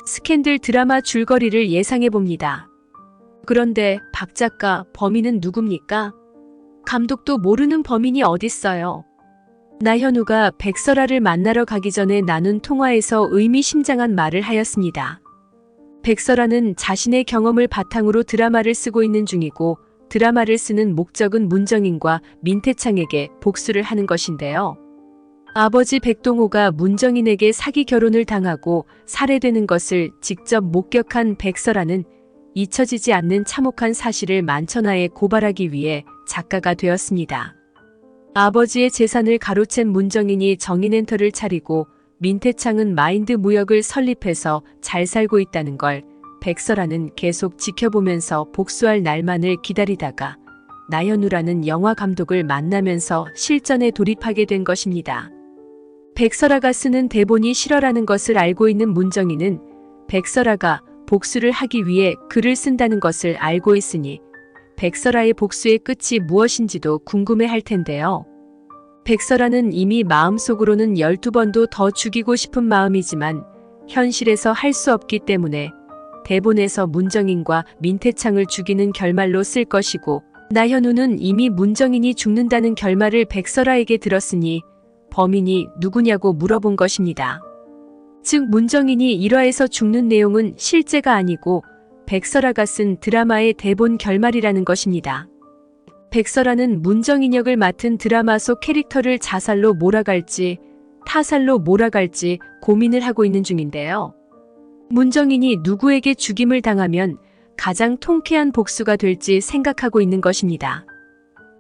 스캔들 드라마 줄거리를 예상해봅니다. 그런데 박 작가, 범인은 누굽니까? 감독도 모르는 범인이 어딨어요. 나현우가 백설아를 만나러 가기 전에 나눈 통화에서 의미심장한 말을 하였습니다. 백설아는 자신의 경험을 바탕으로 드라마를 쓰고 있는 중이고 드라마를 쓰는 목적은 문정인과 민태창에게 복수를 하는 것인데요. 아버지 백동호가 문정인에게 사기 결혼을 당하고 살해되는 것을 직접 목격한 백설아는 잊혀지지 않는 참혹한 사실을 만천하에 고발하기 위해 작가가 되었습니다. 아버지의 재산을 가로챈 문정인이 정인엔터를 차리고 민태창은 마인드 무역을 설립해서 잘 살고 있다는 걸 백설아는 계속 지켜보면서 복수할 날만을 기다리다가 나현우라는 영화 감독을 만나면서 실전에 돌입하게 된 것입니다. 백설아가 쓰는 대본이 실화라는 것을 알고 있는 문정인은 백설아가 복수를 하기 위해 글을 쓴다는 것을 알고 있으니 백설아의 복수의 끝이 무엇인지도 궁금해할 텐데요. 백설아는 이미 마음속으로는 12번도 더 죽이고 싶은 마음이지만 현실에서 할 수 없기 때문에 대본에서 문정인과 민태창을 죽이는 결말로 쓸 것이고 나현우는 이미 문정인이 죽는다는 결말을 백설아에게 들었으니 범인이 누구냐고 물어본 것입니다. 즉 문정인이 1화에서 죽는 내용은 실제가 아니고 백설아가 쓴 드라마의 대본 결말이라는 것입니다. 백설아는 문정인 역을 맡은 드라마 속 캐릭터를 자살로 몰아갈지 타살로 몰아갈지 고민을 하고 있는 중인데요. 문정인이 누구에게 죽임을 당하면 가장 통쾌한 복수가 될지 생각하고 있는 것입니다.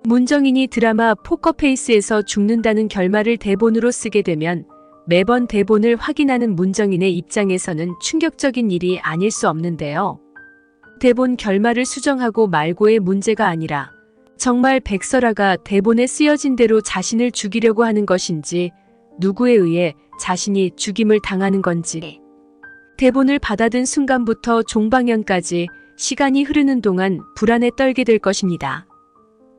문정인이 드라마 포커페이스에서 죽는다는 결말을 대본으로 쓰게 되면 매번 대본을 확인하는 문정인의 입장에서는 충격적인 일이 아닐 수 없는데요. 대본 결말을 수정하고 말고의 문제가 아니라 정말 백설아가 대본에 쓰여진 대로 자신을 죽이려고 하는 것인지 누구에 의해 자신이 죽임을 당하는 건지 대본을 받아든 순간부터 종방연까지 시간이 흐르는 동안 불안에 떨게 될 것입니다.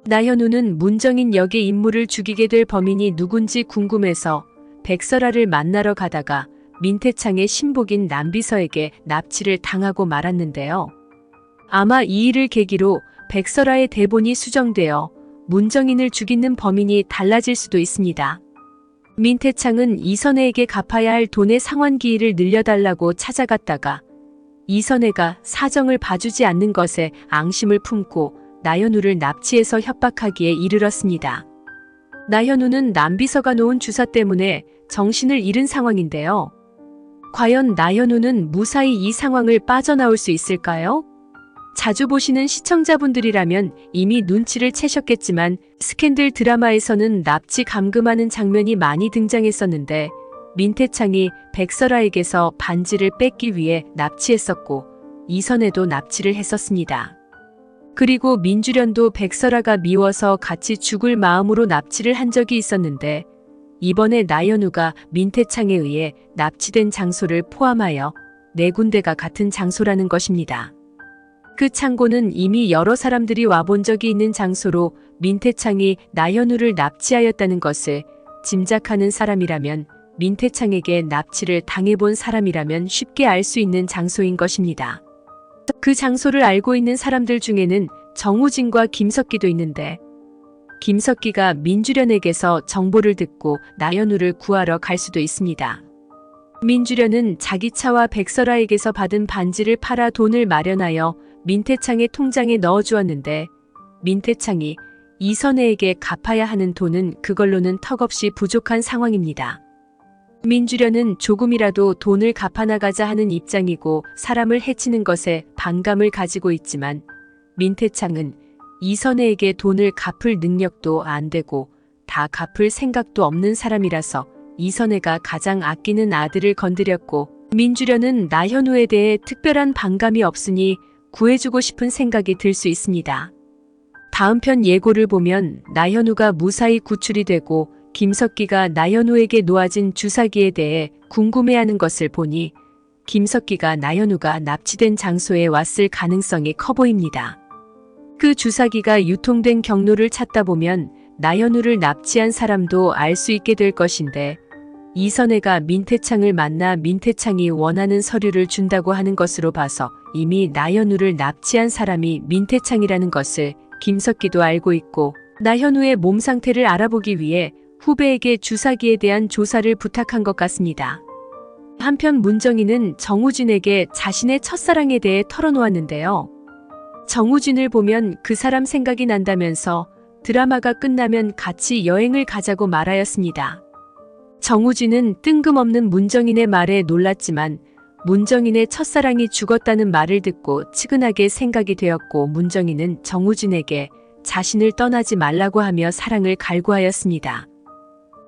나현우는 문정인 역의 인물을 죽이게 될 범인이 누군지 궁금해서 백설아를 만나러 가다가 민태창의 신복인 남비서에게 납치를 당하고 말았는데요. 아마 이 일을 계기로 백설아의 대본이 수정되어 문정인을 죽이는 범인이 달라질 수도 있습니다. 민태창은 이선혜에게 갚아야 할 돈의 상환기일을 늘려달라고 찾아갔다가 이선혜가 사정을 봐주지 않는 것에 앙심을 품고 나현우를 납치해서 협박하기에 이르렀습니다. 나현우는 남비서가 놓은 주사 때문에 정신을 잃은 상황인데요. 과연 나현우는 무사히 이 상황을 빠져나올 수 있을까요? 자주 보시는 시청자분들이라면 이미 눈치를 채셨겠지만 스캔들 드라마에서는 납치 감금하는 장면이 많이 등장했었는데 민태창이 백설아에게서 반지를 뺏기 위해 납치했었고 이선혜도 납치를 했었습니다. 그리고 민주련도 백설아가 미워서 같이 죽을 마음으로 납치를 한 적이 있었는데 이번에 나현우가 민태창에 의해 납치된 장소를 포함하여 4군데가 같은 장소라는 것입니다. 그 창고는 이미 여러 사람들이 와본 적이 있는 장소로 민태창이 나현우를 납치하였다는 것을 짐작하는 사람이라면 민태창에게 납치를 당해본 사람이라면 쉽게 알 수 있는 장소인 것입니다. 그 장소를 알고 있는 사람들 중에는 정우진과 김석기도 있는데 김석기가 민주련에게서 정보를 듣고 나현우를 구하러 갈 수도 있습니다. 민주련은 자기 차와 백설아에게서 받은 반지를 팔아 돈을 마련하여 민태창의 통장에 넣어주었는데 민태창이 이선혜에게 갚아야 하는 돈은 그걸로는 턱없이 부족한 상황입니다. 민주련은 조금이라도 돈을 갚아나가자 하는 입장이고 사람을 해치는 것에 반감을 가지고 있지만 민태창은 이선혜에게 돈을 갚을 능력도 안 되고 다 갚을 생각도 없는 사람이라서 이선혜가 가장 아끼는 아들을 건드렸고 민주련은 나현우에 대해 특별한 반감이 없으니 구해주고 싶은 생각이 들 수 있습니다. 다음 편 예고를 보면 나현우가 무사히 구출이 되고 김석기가 나현우에게 놓아진 주사기에 대해 궁금해하는 것을 보니 김석기가 나현우가 납치된 장소에 왔을 가능성이 커 보입니다. 그 주사기가 유통된 경로를 찾다 보면 나현우를 납치한 사람도 알 수 있게 될 것인데 이선혜가 민태창을 만나 민태창이 원하는 서류를 준다고 하는 것으로 봐서 이미 나현우를 납치한 사람이 민태창이라는 것을 김석기도 알고 있고 나현우의 몸 상태를 알아보기 위해 후배에게 주사기에 대한 조사를 부탁한 것 같습니다. 한편 문정인은 정우진에게 자신의 첫사랑에 대해 털어놓았는데요. 정우진을 보면 그 사람 생각이 난다면서 드라마가 끝나면 같이 여행을 가자고 말하였습니다. 정우진은 뜬금없는 문정인의 말에 놀랐지만 문정인의 첫사랑이 죽었다는 말을 듣고 측은하게 생각이 되었고 문정인은 정우진에게 자신을 떠나지 말라고 하며 사랑을 갈구하였습니다.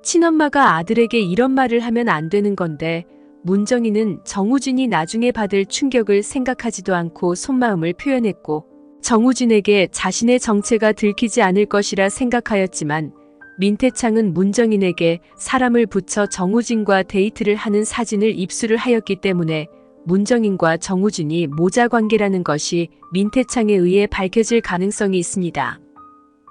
친엄마가 아들에게 이런 말을 하면 안 되는 건데 문정인은 정우진이 나중에 받을 충격을 생각하지도 않고 속마음을 표현했고 정우진에게 자신의 정체가 들키지 않을 것이라 생각하였지만 민태창은 문정인에게 사람을 붙여 정우진과 데이트를 하는 사진을 입수를 하였기 때문에 문정인과 정우진이 모자 관계라는 것이 민태창에 의해 밝혀질 가능성이 있습니다.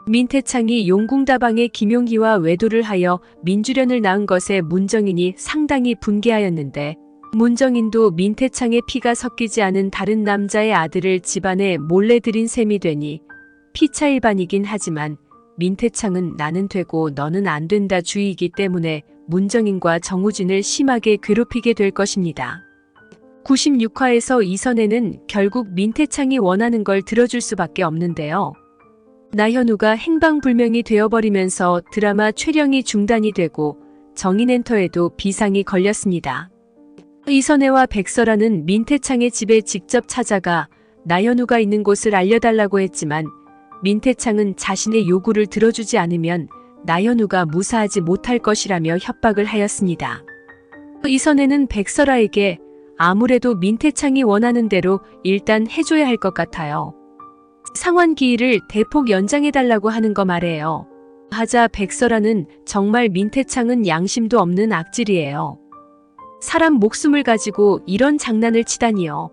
민태창이 용궁다방의 김용희와 외도를 하여 민주련을 낳은 것에 문정인이 상당히 분개하였는데 문정인도 민태창의 피가 섞이지 않은 다른 남자의 아들을 집안에 몰래 들인 셈이 되니 피차일반이긴 하지만 민태창은 나는 되고 너는 안 된다 주의이기 때문에 문정인과 정우진을 심하게 괴롭히게 될 것입니다. 96화에서 이선혜는 결국 민태창이 원하는 걸 들어줄 수밖에 없는데요. 나현우가 행방불명이 되어버리면서 드라마 촬영이 중단이 되고 정인엔터에도 비상이 걸렸습니다. 이선혜와 백설아는 민태창의 집에 직접 찾아가 나현우가 있는 곳을 알려달라고 했지만 민태창은 자신의 요구를 들어주지 않으면 나현우가 무사하지 못할 것이라며 협박을 하였습니다. 이선혜는 백설아에게 아무래도 민태창이 원하는 대로 일단 해줘야 할 것 같아요. 상환 기일을 대폭 연장해달라고 하는 거 말이에요. 하자 백설아는 정말 민태창은 양심도 없는 악질이에요. 사람 목숨을 가지고 이런 장난을 치다니요.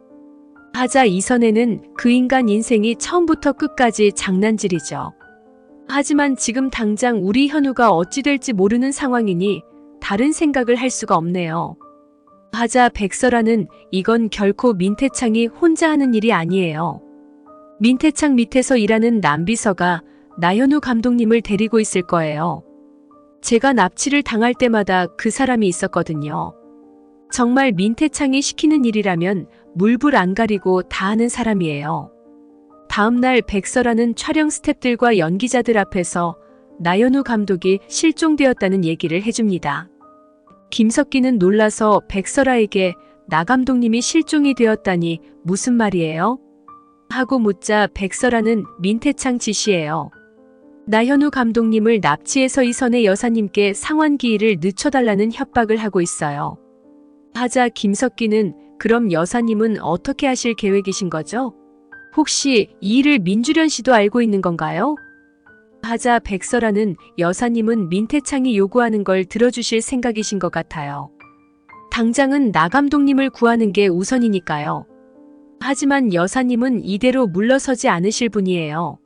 하자 이선혜는 그 인간 인생이 처음부터 끝까지 장난질이죠. 하지만 지금 당장 우리 현우가 어찌 될지 모르는 상황이니 다른 생각을 할 수가 없네요. 하자 백설아는 이건 결코 민태창이 혼자 하는 일이 아니에요. 민태창 밑에서 일하는 남비서가 나현우 감독님을 데리고 있을 거예요. 제가 납치를 당할 때마다 그 사람이 있었거든요. 정말 민태창이 시키는 일이라면 물불 안 가리고 다 하는 사람이에요. 다음날 백설아는 촬영 스태프들과 연기자들 앞에서 나현우 감독이 실종되었다는 얘기를 해줍니다. 김석기는 놀라서 백설아에게 나 감독님이 실종이 되었다니 무슨 말이에요? 하고 묻자 백설아는 민태창 지시예요. 나현우 감독님을 납치해서 이선혜 여사님께 상환 기일을 늦춰달라는 협박을 하고 있어요. 하자 김석기는 그럼 여사님은 어떻게 하실 계획이신 거죠? 혹시 이 일을 민주련 씨도 알고 있는 건가요? 하자 백설아는 여사님은 민태창이 요구하는 걸 들어주실 생각이신 것 같아요. 당장은 나 감독님을 구하는 게 우선이니까요. 하지만 여사님은 이대로 물러서지 않으실 분이에요.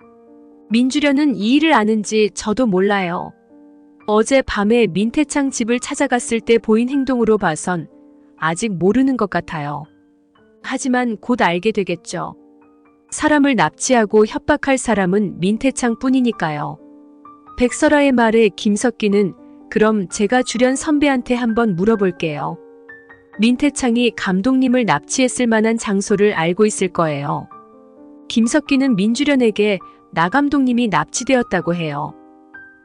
민주련은 이 일을 아는지 저도 몰라요. 어제 밤에 민태창 집을 찾아갔을 때 보인 행동으로 봐선 아직 모르는 것 같아요. 하지만 곧 알게 되겠죠. 사람을 납치하고 협박할 사람은 민태창 뿐이니까요. 백설아의 말에 김석기는 그럼 제가 주련 선배한테 한번 물어볼게요. 민태창이 감독님을 납치했을 만한 장소를 알고 있을 거예요. 김석기는 민주련에게 나 감독님이 납치되었다고 해요.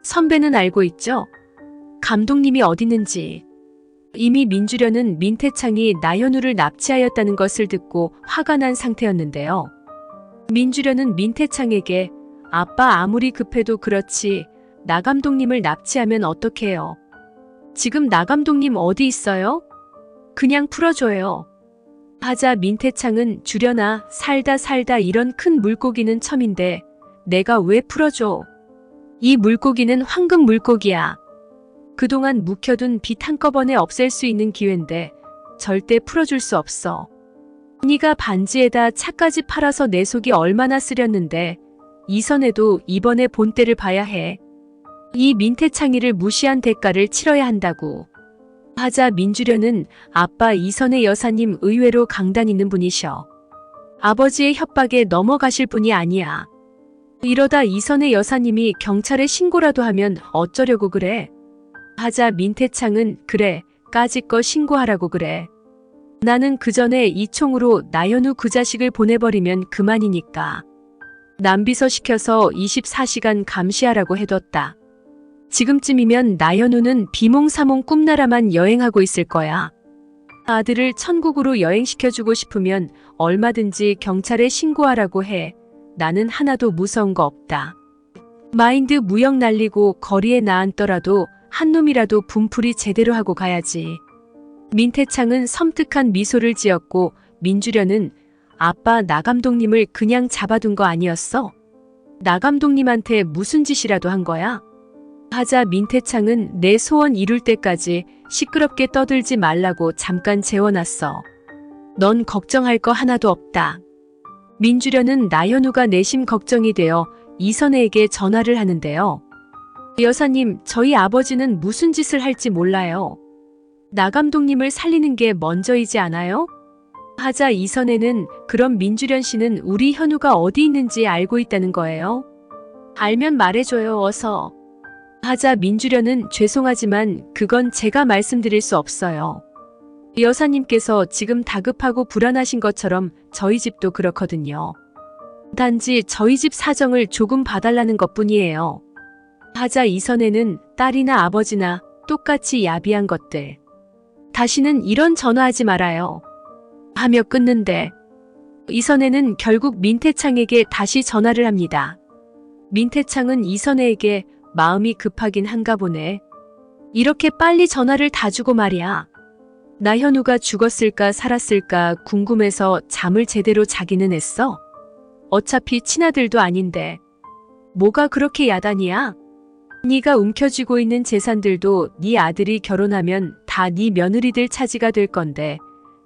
선배는 알고 있죠? 감독님이 어디 있는지. 이미 민주련은 민태창이 나현우를 납치하였다는 것을 듣고 화가 난 상태였는데요. 민주련은 민태창에게 아빠 아무리 급해도 그렇지 나 감독님을 납치하면 어떡해요? 지금 나 감독님 어디 있어요? 그냥 풀어줘요. 하자 민태창은 주련아 살다 이런 큰 물고기는 처음인데 내가 왜 풀어줘? 이 물고기는 황금 물고기야. 그동안 묵혀둔 빚 한꺼번에 없앨 수 있는 기회인데 절대 풀어줄 수 없어. 네가 반지에다 차까지 팔아서 내 속이 얼마나 쓰렸는데 이선혜도 이번에 본때를 봐야 해. 이 민태창이를 무시한 대가를 치러야 한다고. 하자 민주련은 아빠 이선의 여사님 의외로 강단 있는 분이셔. 아버지의 협박에 넘어가실 분이 아니야. 이러다 이선의 여사님이 경찰에 신고라도 하면 어쩌려고 그래? 하자 민태창은 그래, 까짓거 신고하라고 그래. 나는 그 전에 이 총으로 나연우 그 자식을 보내버리면 그만이니까. 남비서 시켜서 24시간 감시하라고 해뒀다. 지금쯤이면 나연우는 비몽사몽 꿈나라만 여행하고 있을 거야. 아들을 천국으로 여행시켜주고 싶으면 얼마든지 경찰에 신고하라고 해. 나는 하나도 무서운 거 없다. 마인드 무역 날리고 거리에 나앉더라도 한 놈이라도 분풀이 제대로 하고 가야지. 민태창은 섬뜩한 미소를 지었고 민주련은 아빠 나 감독님을 그냥 잡아둔 거 아니었어? 나 감독님한테 무슨 짓이라도 한 거야? 하자 민태창은 내 소원 이룰 때까지 시끄럽게 떠들지 말라고 잠깐 재워놨어. 넌 걱정할 거 하나도 없다. 민주련은 나연우가 내심 걱정이 되어 이선혜에게 전화를 하는데요. 여사님, 저희 아버지는 무슨 짓을 할지 몰라요. 나 감독님을 살리는 게 먼저이지 않아요? 하자 이선혜는 그럼 민주련 씨는 우리 현우가 어디 있는지 알고 있다는 거예요? 알면 말해줘요, 어서. 하자 민주련은 죄송하지만 그건 제가 말씀드릴 수 없어요. 여사님께서 지금 다급하고 불안하신 것처럼 저희 집도 그렇거든요. 단지 저희 집 사정을 조금 봐달라는 것뿐이에요. 하자 이선혜는 딸이나 아버지나 똑같이 야비한 것들. 다시는 이런 전화하지 말아요. 하며 끊는데 이선혜는 결국 민태창에게 다시 전화를 합니다. 민태창은 이선혜에게 마음이 급하긴 한가 보네. 이렇게 빨리 전화를 다 주고 말이야. 나현우가 죽었을까 살았을까 궁금해서 잠을 제대로 자기는 했어. 어차피 친아들도 아닌데. 뭐가 그렇게 야단이야? 네가 움켜쥐고 있는 재산들도 네 아들이 결혼하면 다 네 며느리들 차지가 될 건데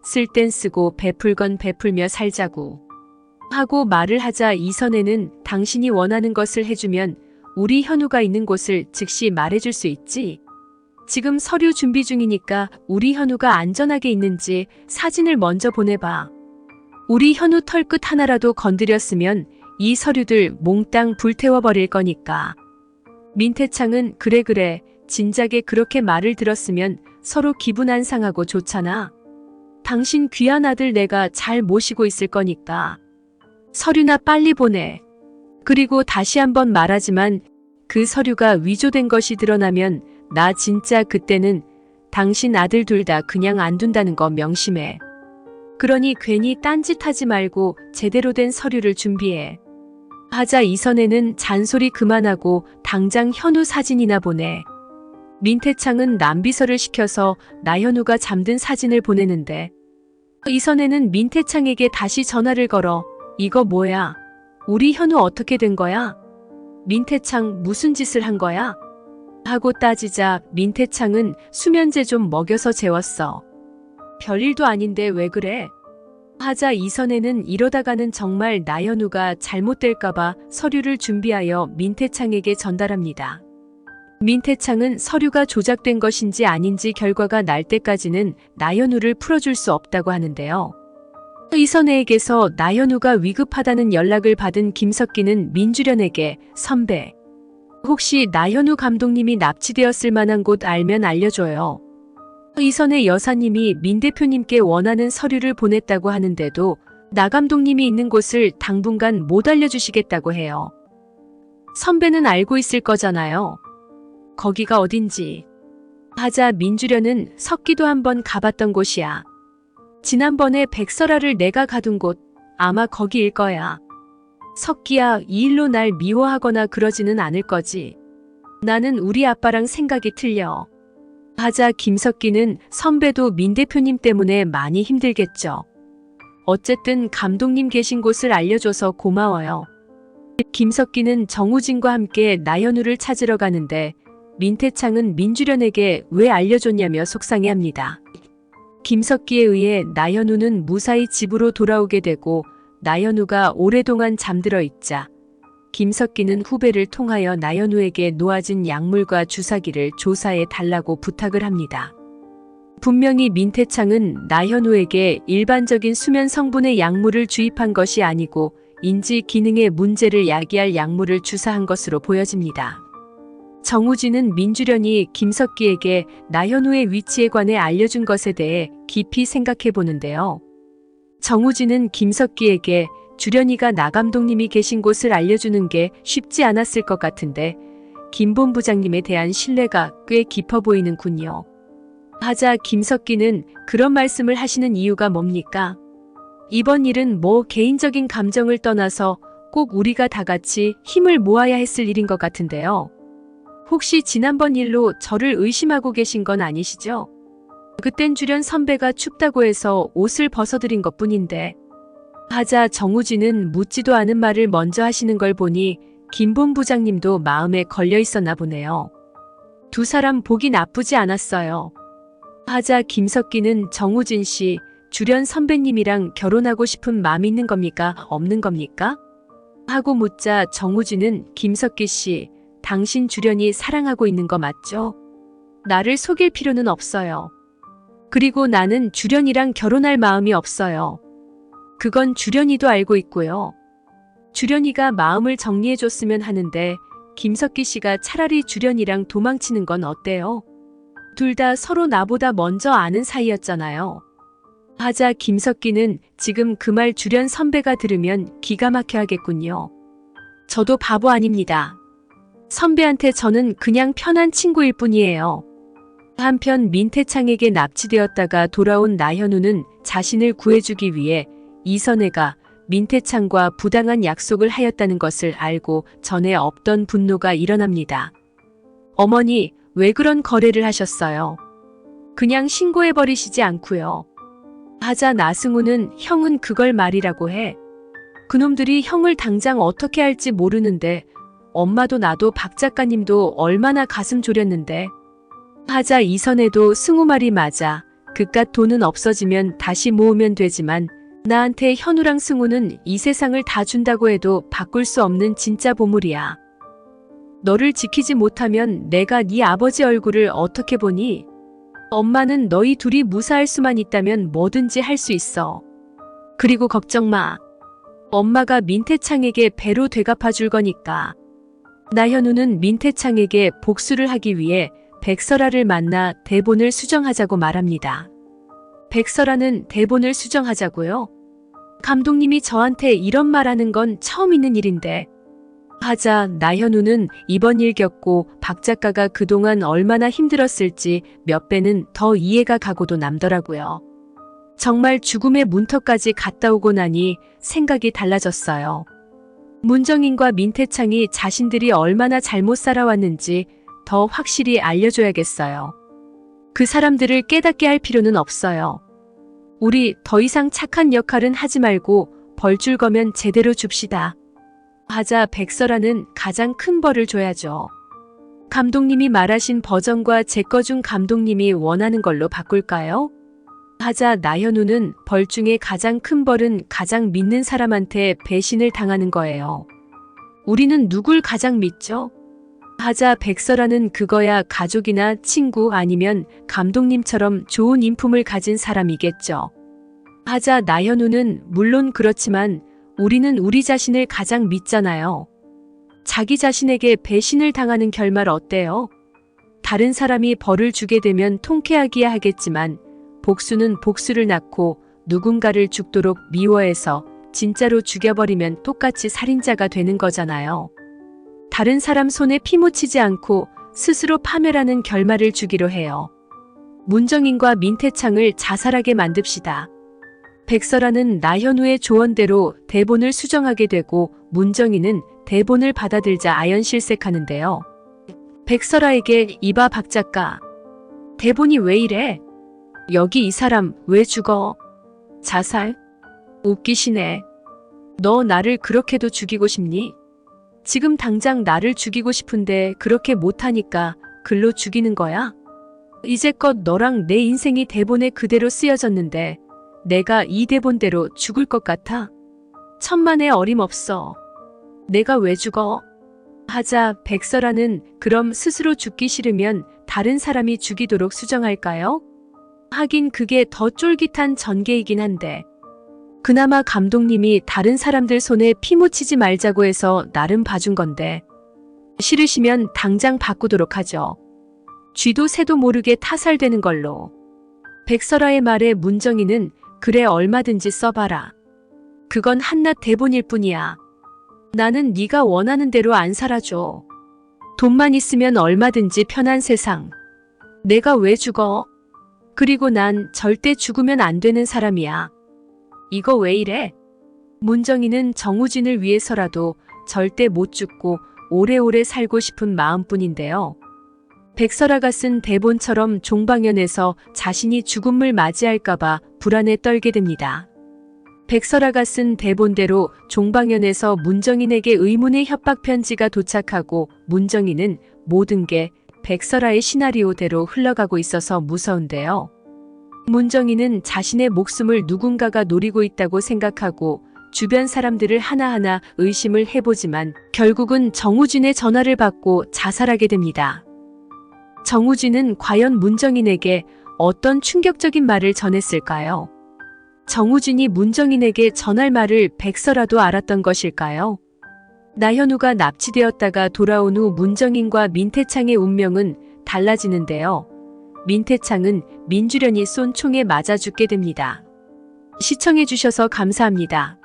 쓸 땐 쓰고 베풀 건 베풀며 살자고. 하고 말을 하자 이선혜는 당신이 원하는 것을 해주면 우리 현우가 있는 곳을 즉시 말해줄 수 있지. 지금 서류 준비 중이니까 우리 현우가 안전하게 있는지 사진을 먼저 보내봐. 우리 현우 털끝 하나라도 건드렸으면 이 서류들 몽땅 불태워버릴 거니까. 민태창은 그래 진작에 그렇게 말을 들었으면 서로 기분 안 상하고 좋잖아. 당신 귀한 아들 내가 잘 모시고 있을 거니까. 서류나 빨리 보내. 그리고 다시 한번 말하지만 그 서류가 위조된 것이 드러나면 나 진짜 그때는 당신 아들 둘 다 그냥 안 둔다는 거 명심해. 그러니 괜히 딴짓하지 말고 제대로 된 서류를 준비해. 하자 이선혜는 잔소리 그만하고 당장 현우 사진이나 보내. 민태창은 남비서를 시켜서 나현우가 잠든 사진을 보내는데 이선혜는 민태창에게 다시 전화를 걸어 이거 뭐야? 우리 현우 어떻게 된 거야? 민태창 무슨 짓을 한 거야? 하고 따지자 민태창은 수면제 좀 먹여서 재웠어. 별일도 아닌데 왜 그래? 하자 이선혜는 이러다가는 정말 나현우가 잘못될까봐 서류를 준비하여 민태창에게 전달합니다. 민태창은 서류가 조작된 것인지 아닌지 결과가 날 때까지는 나현우를 풀어줄 수 없다고 하는데요. 이선혜에게서 나현우가 위급하다는 연락을 받은 김석기는 민주련에게 선배, 혹시 나현우 감독님이 납치되었을 만한 곳 알면 알려줘요. 이선혜 여사님이 민 대표님께 원하는 서류를 보냈다고 하는데도 나 감독님이 있는 곳을 당분간 못 알려주시겠다고 해요. 선배는 알고 있을 거잖아요. 거기가 어딘지. 하자 민주련은 석기도 한번 가봤던 곳이야. 지난번에 백설아를 내가 가둔 곳 아마 거기일 거야. 석기야, 이 일로 날 미워하거나 그러지는 않을 거지. 나는 우리 아빠랑 생각이 틀려. 하자 김석기는 선배도 민 대표님 때문에 많이 힘들겠죠. 어쨌든 감독님 계신 곳을 알려줘서 고마워요. 김석기는 정우진과 함께 나현우를 찾으러 가는데 민태창은 민주련에게 왜 알려줬냐며 속상해합니다. 김석기에 의해 나현우는 무사히 집으로 돌아오게 되고 나현우가 오랫동안 잠들어 있자 김석기는 후배를 통하여 나현우에게 놓아진 약물과 주사기를 조사해 달라고 부탁을 합니다. 분명히 민태창은 나현우에게 일반적인 수면 성분의 약물을 주입한 것이 아니고 인지 기능에 문제를 야기할 약물을 주사한 것으로 보여집니다. 정우진은 민주련이 김석기에게 나현우의 위치에 관해 알려준 것에 대해 깊이 생각해 보는데요. 정우진은 김석기에게 주련이가 나 감독님이 계신 곳을 알려주는 게 쉽지 않았을 것 같은데 김 본부장님에 대한 신뢰가 꽤 깊어 보이는군요. 하자 김석기는 그런 말씀을 하시는 이유가 뭡니까? 이번 일은 뭐 개인적인 감정을 떠나서 꼭 우리가 다 같이 힘을 모아야 했을 일인 것 같은데요. 혹시 지난번 일로 저를 의심하고 계신 건 아니시죠? 그땐 주련 선배가 춥다고 해서 옷을 벗어드린 것뿐인데. 하자 정우진은 묻지도 않은 말을 먼저 하시는 걸 보니 김 본부장님도 마음에 걸려 있었나 보네요. 두 사람 보기 나쁘지 않았어요. 하자 김석기는 정우진 씨, 주련 선배님이랑 결혼하고 싶은 마음 있는 겁니까? 없는 겁니까? 하고 묻자 정우진은 김석기 씨, 당신 주련이 사랑하고 있는 거 맞죠? 나를 속일 필요는 없어요. 그리고 나는 주련이랑 결혼할 마음이 없어요. 그건 주련이도 알고 있고요. 주련이가 마음을 정리해줬으면 하는데 김석기 씨가 차라리 주련이랑 도망치는 건 어때요? 둘 다 서로 나보다 먼저 아는 사이였잖아요. 하자 김석기는 지금 그 말 주련 선배가 들으면 기가 막혀 하겠군요. 저도 바보 아닙니다. 선배한테 저는 그냥 편한 친구일 뿐이에요. 한편 민태창에게 납치되었다가 돌아온 나현우는 자신을 구해주기 위해 이선혜가 민태창과 부당한 약속을 하였다는 것을 알고 전에 없던 분노가 일어납니다. 어머니, 왜 그런 거래를 하셨어요? 그냥 신고해버리시지 않고요. 하자 나승우는 형은 그걸 말이라고 해. 그놈들이 형을 당장 어떻게 할지 모르는데 엄마도 나도 박 작가님도 얼마나 가슴 졸였는데. 하자 이선혜도 승우 말이 맞아. 그깟 돈은 없어지면 다시 모으면 되지만 나한테 현우랑 승우는 이 세상을 다 준다고 해도 바꿀 수 없는 진짜 보물이야. 너를 지키지 못하면 내가 네 아버지 얼굴을 어떻게 보니? 엄마는 너희 둘이 무사할 수만 있다면 뭐든지 할 수 있어. 그리고 걱정 마. 엄마가 민태창에게 배로 되갚아 줄 거니까. 나현우는 민태창에게 복수를 하기 위해 백설아를 만나 대본을 수정하자고 말합니다. 백설아는 대본을 수정하자고요? 감독님이 저한테 이런 말하는 건 처음 있는 일인데. 하자 나현우는 이번 일 겪고 박 작가가 그동안 얼마나 힘들었을지 몇 배는 더 이해가 가고도 남더라고요. 정말 죽음의 문턱까지 갔다 오고 나니 생각이 달라졌어요. 문정인과 민태창이 자신들이 얼마나 잘못 살아왔는지 더 확실히 알려줘야겠어요. 그 사람들을 깨닫게 할 필요는 없어요. 우리 더 이상 착한 역할은 하지 말고 벌줄 거면 제대로 줍시다. 하자 백설아는 가장 큰 벌을 줘야죠. 감독님이 말하신 버전과 제 거 중 감독님이 원하는 걸로 바꿀까요? 하자 나현우는 벌 중에 가장 큰 벌은 가장 믿는 사람한테 배신을 당하는 거예요. 우리는 누굴 가장 믿죠? 하자 백설아는 그거야 가족이나 친구 아니면 감독님처럼 좋은 인품을 가진 사람이겠죠. 하자 나현우는 물론 그렇지만 우리는 우리 자신을 가장 믿잖아요. 자기 자신에게 배신을 당하는 결말 어때요? 다른 사람이 벌을 주게 되면 통쾌하기야 하겠지만 복수는 복수를 낳고 누군가를 죽도록 미워해서 진짜로 죽여버리면 똑같이 살인자가 되는 거잖아요. 다른 사람 손에 피 묻히지 않고 스스로 파멸하는 결말을 주기로 해요. 문정인과 민태창을 자살하게 만듭시다. 백설아는 나현우의 조언대로 대본을 수정하게 되고 문정인은 대본을 받아들자 아연실색하는데요. 백설아에게 이봐 박 작가. 대본이 왜 이래? 여기 이 사람 왜 죽어? 자살? 웃기시네. 너 나를 그렇게도 죽이고 싶니? 지금 당장 나를 죽이고 싶은데 그렇게 못하니까 글로 죽이는 거야? 이제껏 너랑 내 인생이 대본에 그대로 쓰여졌는데 내가 이 대본대로 죽을 것 같아? 천만에 어림없어. 내가 왜 죽어? 하자 백설아는 그럼 스스로 죽기 싫으면 다른 사람이 죽이도록 수정할까요? 하긴 그게 더 쫄깃한 전개이긴 한데. 그나마 감독님이 다른 사람들 손에 피 묻히지 말자고 해서 나름 봐준 건데. 싫으시면 당장 바꾸도록 하죠. 쥐도 새도 모르게 타살되는 걸로. 백설아의 말에 문정희는 그래 얼마든지 써봐라. 그건 한낱 대본일 뿐이야. 나는 네가 원하는 대로 안 살아줘. 돈만 있으면 얼마든지 편한 세상. 내가 왜 죽어? 그리고 난 절대 죽으면 안 되는 사람이야. 이거 왜 이래? 문정희는 정우진을 위해서라도 절대 못 죽고 오래오래 살고 싶은 마음뿐인데요. 백설아가 쓴 대본처럼 종방연에서 자신이 죽음을 맞이할까봐 불안에 떨게 됩니다. 백설아가 쓴 대본대로 종방연에서 문정인에게 의문의 협박 편지가 도착하고 문정인은 모든 게 백설아의 시나리오대로 흘러가고 있어서 무서운데요. 문정인은 자신의 목숨을 누군가가 노리고 있다고 생각하고 주변 사람들을 하나하나 의심을 해보지만 결국은 정우진의 전화를 받고 자살하게 됩니다. 정우진은 과연 문정인에게 어떤 충격적인 말을 전했을까요? 정우진이 문정인에게 전할 말을 백설아도 알았던 것일까요? 나현우가 납치되었다가 돌아온 후 문정인과 민태창의 운명은 달라지는데요. 민태창은 민주련이 쏜 총에 맞아 죽게 됩니다. 시청해주셔서 감사합니다.